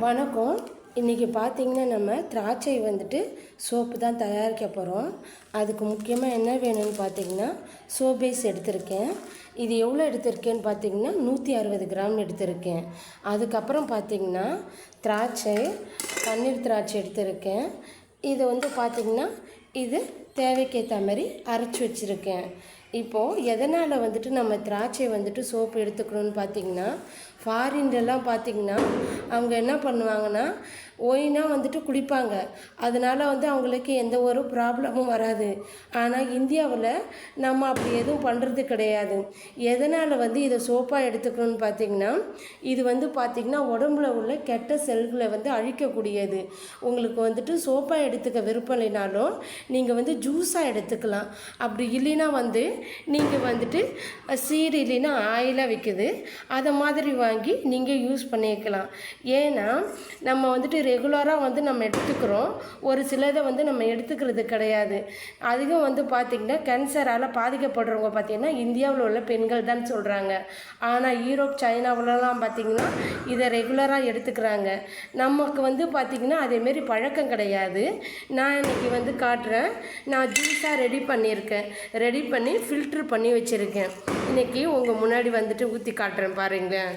வணக்கம். இன்றைக்கி பார்த்திங்கன்னா நம்ம திராட்சை வந்துட்டு சோப்பு தான் தயாரிக்க போகிறோம். அதுக்கு முக்கியமாக என்ன வேணும்னு பார்த்திங்கன்னா சோபேஸ் எடுத்திருக்கேன். இது எவ்வளோ எடுத்திருக்கேன்னு பார்த்திங்கன்னா 160 கிராம் எடுத்திருக்கேன். அதுக்கப்புறம் பார்த்திங்கன்னா திராட்சை, பன்னீர் திராட்சை எடுத்திருக்கேன். இது பார்த்திங்கன்னா இது தேவைக்கேற்ற மாதிரி அரைச்சி வச்சுருக்கேன். இப்போது எதனால் வந்துட்டு நம்ம திராட்சை வந்துட்டு சோப்பு எடுத்துக்கணும்னு பார்த்திங்கன்னா, ஃபாரின்லாம் பார்த்திங்கன்னா அவங்க என்ன பண்ணுவாங்கன்னா ஒயினாக வந்துட்டு குடிப்பாங்க. அதனால் அவங்களுக்கு எந்த ஒரு ப்ராப்ளமும் வராது. ஆனால் இந்தியாவில் நம்ம அப்படி எதுவும் பண்ணுறது கிடையாது. எதனால் இதை சோப்பாக எடுத்துக்கணும்னு பார்த்திங்கன்னா, இது பார்த்திங்கன்னா உடம்புல உள்ள கெட்ட செல்களை அழிக்கக்கூடியது. உங்களுக்கு சோப்பாக எடுத்துக்க விருப்பம் இல்லைனாலும் நீங்கள் ஜூஸாக எடுத்துக்கலாம். அப்படி இல்லைன்னா நீங்கள் சீடு இல்லைன்னா ஆயிலாக விற்குது, அதை மாதிரி வாங்கி நீங்கள் யூஸ் பண்ணிக்கலாம். ஏன்னா நம்ம ரெகுலராக நம்ம எடுத்துக்கிறோம், ஒரு சிலதை நம்ம எடுத்துக்கிறது கிடையாது. அதிகம் பார்த்திங்கன்னா கேன்சரால் பாதிக்கப்படுறவங்க பார்த்திங்கன்னா இந்தியாவில் உள்ள பெண்கள் தான் சொல்கிறாங்க. ஆனால் யூரோப், சைனாவிலலாம் பார்த்திங்கன்னா இதை ரெகுலராக எடுத்துக்கிறாங்க. நமக்கு பார்த்திங்கன்னா அதேமாரி பழக்கம் கிடையாது. நான் இன்றைக்கி காட்டுறேன். நான் ஜூஸாக ரெடி பண்ணியிருக்கேன். ரெடி பண்ணி ஃபில்ட்ரு பண்ணி வச்சுருக்கேன். இன்றைக்கி உங்கள் முன்னாடி ஊற்றி காட்டுறேன் பாருங்கள்.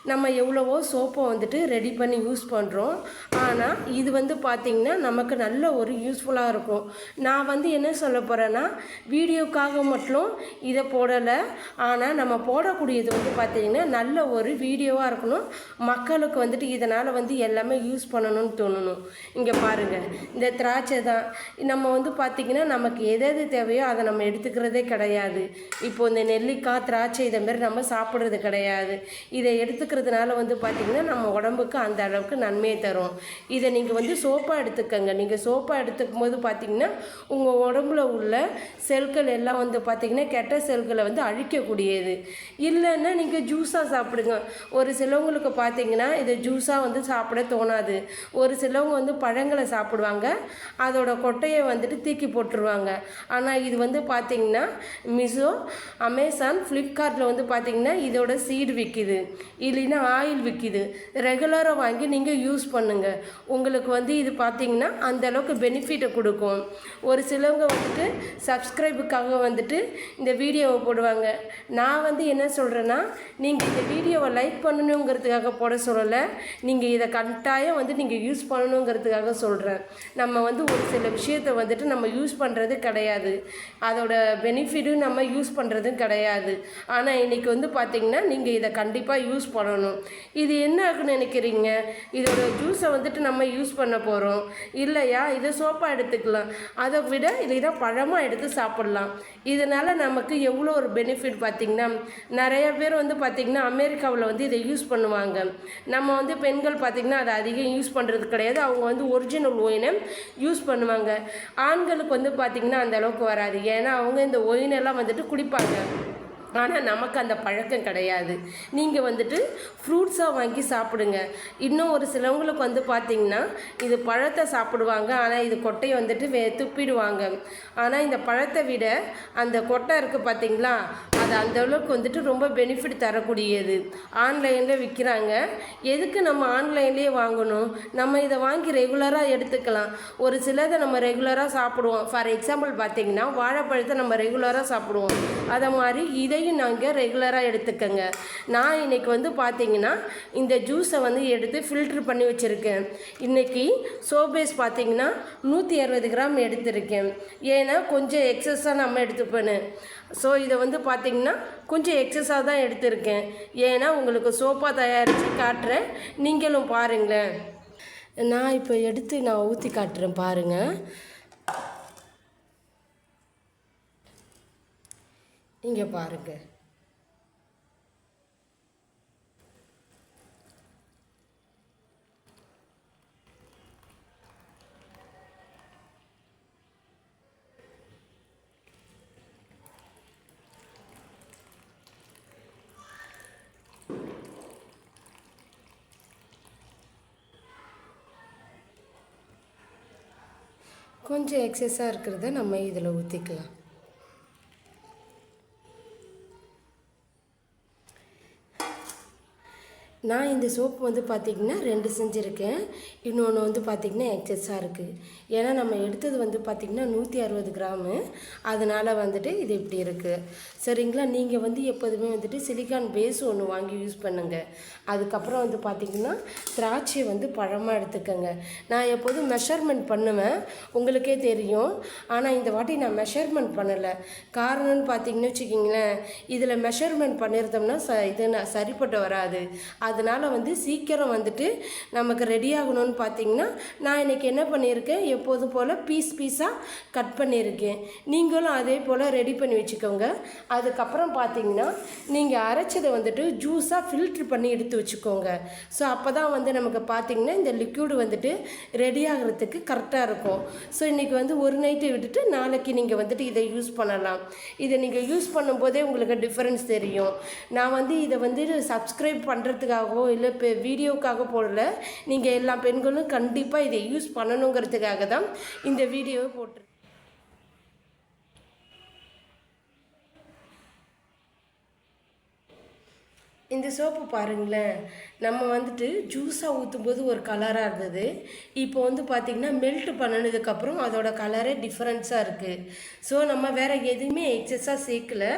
நம்ம எவ்வளவோ சோப்பை ரெடி பண்ணி யூஸ் பண்ணுறோம். ஆனால் இது பார்த்திங்கன்னா நமக்கு நல்ல ஒரு யூஸ்ஃபுல்லாக இருக்கும். நான் என்ன சொல்ல போகிறேன்னா, வீடியோக்காக மட்டும் இதை போடலை. ஆனால் நம்ம போடக்கூடியது பார்த்திங்கன்னா நல்ல ஒரு வீடியோவாக இருக்கணும். மக்களுக்கு இதனால் எல்லாமே யூஸ் பண்ணணும்னு தோணணும். இங்கே பாருங்கள், இந்த திராட்சை தான் நம்ம பார்த்திங்கன்னா நமக்கு எது தேவையோ அதை நம்ம எடுத்துக்கிறதே கிடையாது. இப்போது இந்த நெல்லிக்காய், திராட்சை இதேமாரி நம்ம சாப்பிட்றது கிடையாது. இதை எடுத்துக்கிறதுனால பார்த்திங்கன்னா நம்ம உடம்புக்கு அந்த அளவுக்கு நன்மையை தரும். இதை நீங்கள் சோப்பாக எடுத்துக்கங்க. நீங்கள் சோப்பாக எடுத்துக்கும் போது பார்த்திங்கன்னா உங்கள் உடம்புல உள்ள செல்கள் எல்லாம் பார்த்திங்கன்னா கெட்ட செல்களை அழிக்கக்கூடியது. இல்லைன்னா நீங்கள் ஜூஸாக சாப்பிடுங்க. ஒரு சிலவங்களுக்கு பார்த்திங்கன்னா இதை ஜூஸாக சாப்பிட தோணாது. ஒரு சிலவங்க பழங்களை சாப்பிடுவாங்க, அதோட கொட்டையை தூக்கி போட்டுருவாங்க. ஆனால் இது பார்த்திங்கன்னா மிஷோ, அமேசான், ஃப்ளிப்கார்ட்டில் பார்த்திங்கன்னா இதோட சீடு விற்கிது, இல்லைன்னா ஆயில் விற்கிது. ரெகுலராக வாங்கி நீங்கள் யூஸ் பண்ணுங்கள். உங்களுக்கு இது பார்த்திங்கன்னா அந்தளவுக்கு பெனிஃபிட்டை கொடுக்கும். ஒரு சிலவங்க சப்ஸ்கிரைபுக்காக இந்த வீடியோவை போடுவாங்க. நான் என்ன சொல்கிறேன்னா, நீங்கள் இந்த வீடியோவை லைக் பண்ணணுங்கிறதுக்காக போட சொல்லலை. நீங்கள் இதை கட்டாயம் நீங்கள் யூஸ் பண்ணணுங்கிறதுக்காக சொல்கிறேன். நம்ம ஒரு சில விஷயத்தை நம்ம யூஸ் பண்ணுறது கிடையாது, அதோட பெனிஃபிட்டும் நம்ம யூஸ் பண்ணுறதும் கிடையாது. ஆனால் இன்றைக்கி பார்த்திங்கன்னா நீங்கள் இதை கண்டிப்பாக யூஸ் பண்ணணும். இது என்ன ஆகுன்னு நினைக்கிறீங்க? இதோட ஜூஸை நம்ம யூஸ் பண்ண போகிறோம் இல்லையா? இதை சோப்பாக எடுத்துக்கலாம். அதை விட இதை பழமாக எடுத்து சாப்பிட்லாம். இதனால் நமக்கு எவ்வளோ ஒரு பெனிஃபிட் பார்த்திங்கன்னா, நிறைய பேர் பார்த்திங்கன்னா அமெரிக்காவில் இதை யூஸ் பண்ணுவாங்க. நம்ம பெண்கள் பார்த்திங்கன்னா அதை அதிகம் யூஸ் பண்ணுறது கிடையாது. அவங்க ஒரிஜினல் ஒயினை யூஸ் பண்ணுவாங்க. ஆண்களுக்கு பார்த்திங்கன்னா அந்த அளவுக்கு வராது. ஏன்னா அவங்க இந்த ஒயினெல்லாம் குடிப்பாங்க. ஆனால் நமக்கு அந்த பழக்கம் கிடையாது. நீங்கள் ஃப்ரூட்ஸாக வாங்கி சாப்பிடுங்க. இன்னும் ஒரு சிலவங்களுக்கு பார்த்திங்கன்னா இது பழத்தை சாப்பிடுவாங்க, ஆனால் இது கொட்டையை துப்பிடுவாங்க. ஆனால் இந்த பழத்தை விட அந்த கொட்டை இருக்குது பார்த்திங்களா, அது அந்தளவுக்கு ரொம்ப பெனிஃபிட் தரக்கூடியது. ஆன்லைனில் விற்கிறாங்க. எதுக்கு நம்ம ஆன்லைன்லேயே வாங்கணும்? நம்ம இதை வாங்கி ரெகுலராக எடுத்துக்கலாம். ஒரு சிலதை நம்ம ரெகுலராக சாப்பிடுவோம். ஃபார் எக்ஸாம்பிள் பார்த்திங்கன்னா வாழைப்பழத்தை நம்ம ரெகுலராக சாப்பிடுவோம். அதை மாதிரி இதையும் நாங்கள் ரெகுலராக எடுத்துக்கங்க. நான் இன்றைக்கி பார்த்திங்கன்னா இந்த ஜூஸை எடுத்து ஃபில்ட்ரு பண்ணி வச்சுருக்கேன். இன்றைக்கி சோபேஸ் பார்த்திங்கன்னா 160 கிராம் எடுத்திருக்கேன். ஏன்னா கொஞ்சம் எக்ஸஸாக நம்ம எடுத்துப்பேன்னு. ஸோ இதை பார்த்திங்கன்னா கொஞ்சம் எக்ஸஸாக தான் எடுத்திருக்கேன். ஏன்னா உங்களுக்கு சோப்பாக தயாரித்து காட்டுறேன், நீங்களும் பாருங்களேன். நான் இப்போ எடுத்து நான் ஊற்றி காட்டுறேன் பாருங்கள். இங்கே பாருங்கள். கொஞ்சம் எக்ஸஸாக இருக்கிறத நம்ம இதில் ஊற்றிக்கலாம். நான் இந்த சோப்பு வந்து பார்த்திங்கன்னா 2 செஞ்சுருக்கேன். இன்னொன்று வந்து பார்த்திங்கன்னா எக்ஸஸாக இருக்குது. ஏன்னா நம்ம எடுத்தது வந்து பார்த்திங்கன்னா 160 கிராமு. அதனால் வந்துட்டு இது இப்படி இருக்குது. சரிங்களா? நீங்கள் வந்து எப்போதுமே வந்துட்டு சிலிக்கான் பேஸ் ஒன்று வாங்கி யூஸ் பண்ணுங்கள். அதுக்கப்புறம் வந்து பார்த்திங்கன்னா திராட்சை வந்து பழமாக எடுத்துக்கோங்க. நான் எப்போதும் மெஷர்மெண்ட் பண்ணுவேன், உங்களுக்கே தெரியும். ஆனால் இந்த வாட்டி நான் மெஷர்மெண்ட் பண்ணலை. காரணம்னு பார்த்திங்கன்னு வச்சுக்கிங்களேன், இதில் மெஷர்மெண்ட் பண்ணியிருந்தோம்னா இது சரிப்பட்டு வராது. அதனால் வந்து சீக்கிரம் வந்துட்டு நமக்கு ரெடி ஆகணும்னு பார்த்தீங்கன்னா நான் இன்றைக்கி என்ன பண்ணியிருக்கேன், எப்போதும் போல் பீஸாக கட் பண்ணியிருக்கேன். நீங்களும் அதே போல் ரெடி பண்ணி வச்சுக்கோங்க. அதுக்கப்புறம் பார்த்தீங்கன்னா நீங்கள் அரைச்சதை வந்துட்டு ஜூஸாக ஃபில்ட்ரு பண்ணி எடுத்து வச்சுக்கோங்க. ஸோ அப்போ தான் வந்து நமக்கு பார்த்திங்கன்னா இந்த லிக்யூடு வந்துட்டு ரெடி ஆகிறதுக்கு கரெக்டாக இருக்கும். ஸோ இன்றைக்கி வந்து ஒரு நைட்டு விட்டுட்டு நாளைக்கு நீங்கள் வந்துட்டு இதை யூஸ் பண்ணலாம். இதை நீங்கள் யூஸ் பண்ணும்போதே உங்களுக்கு டிஃப்ரென்ஸ் தெரியும். நான் வந்து இதை வந்து சப்ஸ்கிரைப் பண்ணுறதுக்காகவோ இல்லை இப்போ வீடியோக்காக போடல. நீங்கள் எல்லா பெண்களும் கண்டிப்பாக இதை யூஸ் பண்ணணுங்கிறதுக்காக தான் இந்த வீடியோவை போட்டு. இந்த சோப்பு பாருங்களேன், நம்ம வந்துட்டு ஜூஸாக ஊற்றும்போது ஒரு கலராக இருந்தது. இப்போ வந்து பார்த்திங்கன்னா மெல்ட் பண்ணினதுக்கப்புறம் அதோட கலரே டிஃப்ரென்ஸாக இருக்குது. ஸோ நம்ம வேறு எதுவுமே எக்ஸஸாக சேர்க்கல.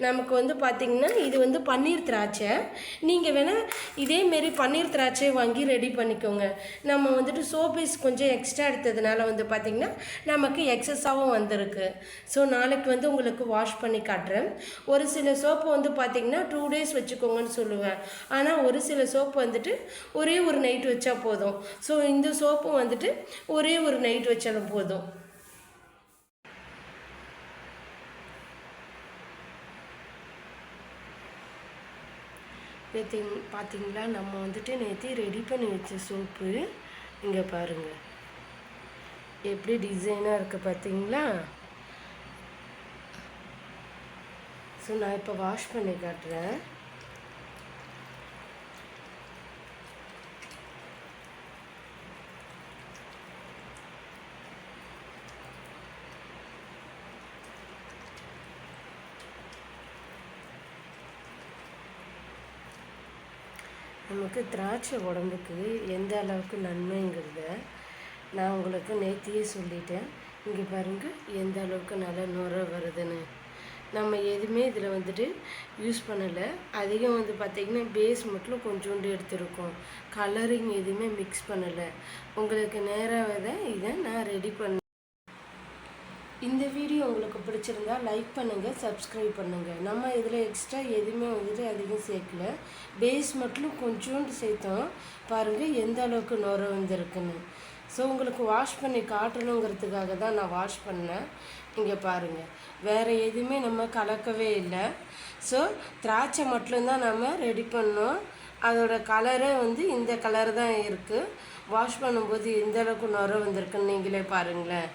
நமக்கு வந்து பார்த்திங்கன்னா இது வந்து பன்னீர் திராட்சை. நீங்கள் வேணால் இதேமாரி பன்னீர் திராட்சை வாங்கி ரெடி பண்ணிக்கோங்க. நம்ம வந்துட்டு சோப்பேஸ் கொஞ்சம் எக்ஸ்ட்ரா எடுத்ததுனால வந்து பார்த்திங்கன்னா நமக்கு எக்ஸஸாகவும் வந்திருக்கு. ஸோ நாளைக்கு வந்து உங்களுக்கு வாஷ் பண்ணி காட்டுறேன். ஒரு சில சோப்பு வந்து பார்த்திங்கன்னா 2 days வச்சுக்கோங்கன்னு சொல்லுவேன். ஆனால் ஒரு சில சோப்பு வந்துட்டு ஒரே ஒரு நைட் வச்சா போதும். ஸோ இந்த சோப்பும் வந்துட்டு ஒரே ஒரு நைட் வச்சாலும் போதும். பார்த்தீங்களா, நம்ம வந்துட்டு நேற்று ரெடி பண்ணி வச்ச சோப்பு இங்கே பாருங்கள் எப்படி டிசைனாக இருக்குது பார்த்தீங்களா. ஸோ நான் இப்போ வாஷ் பண்ணி காட்டுறேன். நமக்கு திராட்சை உடம்புக்கு எந்த அளவுக்கு நன்மைங்கிறத நான் உங்களுக்கு நேத்தியே சொல்லிட்டேன். இங்கே பாருங்கள் எந்த அளவுக்கு நல்லா நுர வருதுன்னு. நம்ம எதுவுமே இதில் வந்துட்டு யூஸ் பண்ணலை. அதிகம் வந்து பார்த்திங்கன்னா பேஸ் மட்டும் கொஞ்சோண்டு எடுத்துருக்கோம். கலரிங் எதுவுமே மிக்ஸ் பண்ணலை. உங்களுக்கு நேராக தான் இதை நான் ரெடி பண்ணேன். இந்த வீடியோ உங்களுக்கு பிடிச்சிருந்தா லைக் பண்ணுங்கள், சப்ஸ்கிரைப் பண்ணுங்கள். நம்ம இதில் எக்ஸ்ட்ரா எதுவுமே வந்துட்டு அதிகம் சேர்க்கல. பேஸ் மட்டும் கொஞ்சோண்டு சேர்த்தோம். பாருங்கள் எந்த அளவுக்கு நுர வந்திருக்குன்னு. ஸோ உங்களுக்கு வாஷ் பண்ணி காட்டணுங்கிறதுக்காக தான் நான் வாஷ் பண்ணேன். இங்கே பாருங்கள் வேறு எதுவுமே நம்ம கலக்கவே இல்லை. ஸோ திராட்சை மட்டும்தான் நம்ம ரெடி பண்ணோம். அதோட கலரே வந்து இந்த கலர் தான் இருக்குது. வாஷ் பண்ணும்போது எந்த அளவுக்கு நுர வந்திருக்குன்னு நீங்களே பாருங்களேன்.